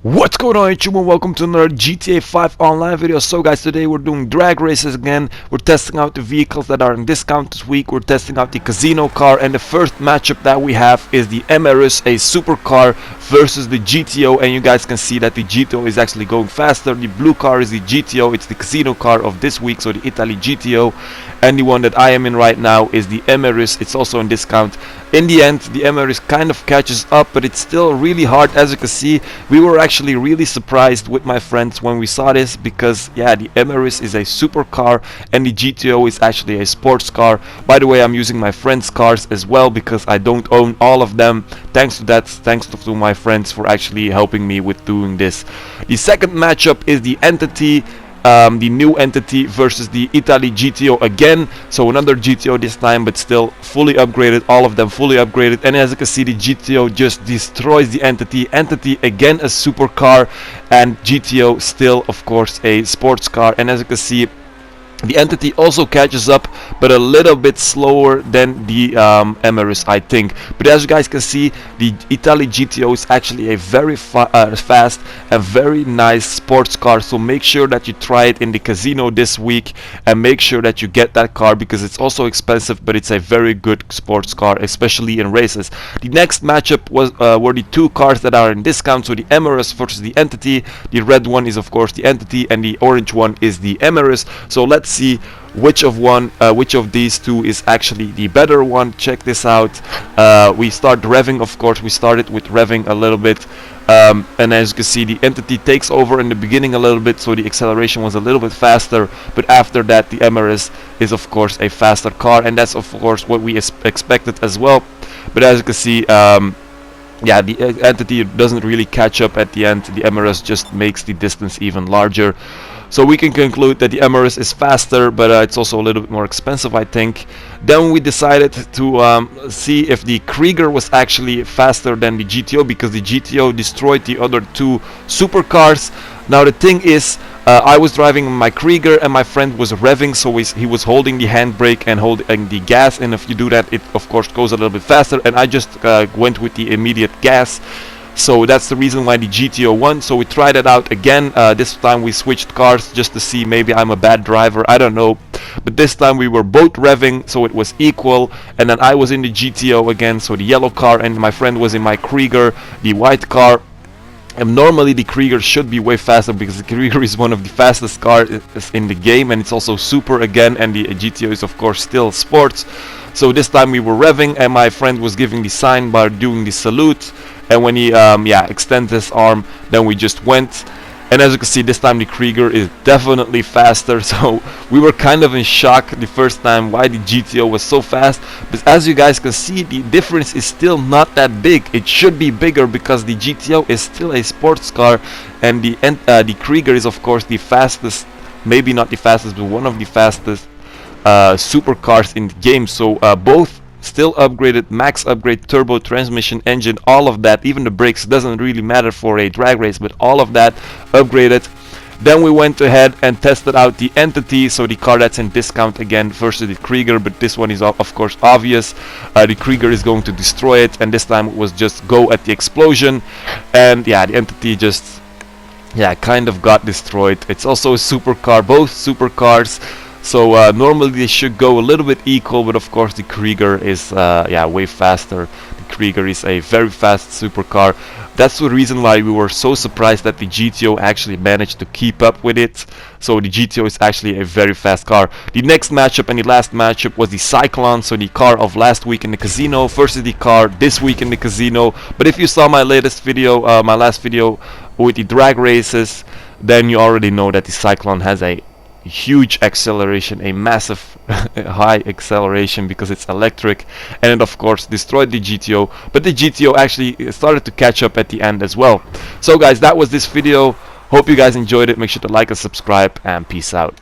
What's going on YouTube, and welcome to another GTA 5 online video. So guys, today we're doing drag races again. We're testing out the vehicles that are on discount this week. We're testing out the casino car, and the first matchup that we have is the Emerus, a supercar, versus the GTO. And you guys can see that the GTO is actually going faster. The blue car is the GTO, it's the casino car of this week, so the Itali GTO. And the one that I am in right now is the Emerus. It's also on discount. In the end, the Emerus kind of catches up, but it's still really hard. As you can see, we were actually really surprised with my friends when we saw this, because yeah, the Emerus is a supercar and the GTO is actually a sports car. By the way, I'm using my friends' cars as well because I don't own all of them. Thanks to my friends for actually helping me with doing this. The second matchup is the Entity. The new Entity versus the Itali GTO again, so another GTO this time, but still fully upgraded, all of them fully upgraded. And as you can see, the GTO just destroys the Entity. Entity again a supercar, and GTO still of course a sports car. And as you can see, the Entity also catches up, but a little bit slower than the Emerus, I think. But as you guys can see, the Itali GTO is actually a very fast and very nice sports car. So make sure that you try it in the casino this week, and make sure that you get that car because it's also expensive, but it's a very good sports car, especially in races. The next matchup were the two cars that are in discount, so the Emerus versus the Entity. The red one is of course the Entity, and the orange one is the Emerus. So let's see which of these two is actually the better one. Check this out. We start revving, of course. We started with revving a little bit, and as you can see, the Entity takes over in the beginning a little bit, so the acceleration was a little bit faster. But after that, the Emerus is of course a faster car, and that's of course what we expected as well. But as you can see, yeah, the Entity doesn't really catch up at the end. The Emerus just makes the distance even larger. So we can conclude that the Emerus is faster, but it's also a little bit more expensive, I think. Then we decided to see if the Krieger was actually faster than the GTO, because the GTO destroyed the other two supercars. Now the thing is, I was driving my Krieger and my friend was revving, so he was holding the handbrake and holding the gas, and if you do that, it of course goes a little bit faster, and I just went with the immediate gas. So that's the reason why the GTO won. So we tried it out again. This time we switched cars just to see, maybe I'm a bad driver, I don't know. But this time we were both revving, so it was equal. And then I was in the GTO again, so the yellow car, and my friend was in my Krieger, the white car. And normally the Krieger should be way faster, because the Krieger is one of the fastest cars in the game, and it's also super again, and the GTO is of course still sports. So this time we were revving, and my friend was giving the sign by doing the salute. And when he extends his arm, then we just went. And as you can see, this time the Krieger is definitely faster. So we were kind of in shock the first time why the GTO was so fast. But as you guys can see, the difference is still not that big. It should be bigger because the GTO is still a sports car, and the Krieger is of course the fastest, maybe not the fastest, but one of the fastest supercars in the game. So both still upgraded, max upgrade, turbo, transmission, engine, all of that. Even the brakes doesn't really matter for a drag race, but all of that upgraded. Then we went ahead and tested out the Entity, so the car that's in discount again, versus the Krieger. But this one is of course obvious. The Krieger is going to destroy it, and this time it was just go at the explosion. And yeah, the Entity just kind of got destroyed. It's also a supercar, both supercars. So normally they should go a little bit equal, but of course the Krieger is way faster. The Krieger is a very fast supercar. That's the reason why we were so surprised that the GTO actually managed to keep up with it. So the GTO is actually a very fast car. The next matchup and the last matchup was the Cyclone, so the car of last week in the casino versus the car this week in the casino. But if you saw my latest video, my last video with the drag races, then you already know that the Cyclone has a huge acceleration, a massive high acceleration, because it's electric, and it of course destroyed the GTO. But the GTO actually started to catch up at the end as well. So guys, that was this video. Hope you guys enjoyed it. Make sure to like and subscribe, and peace out.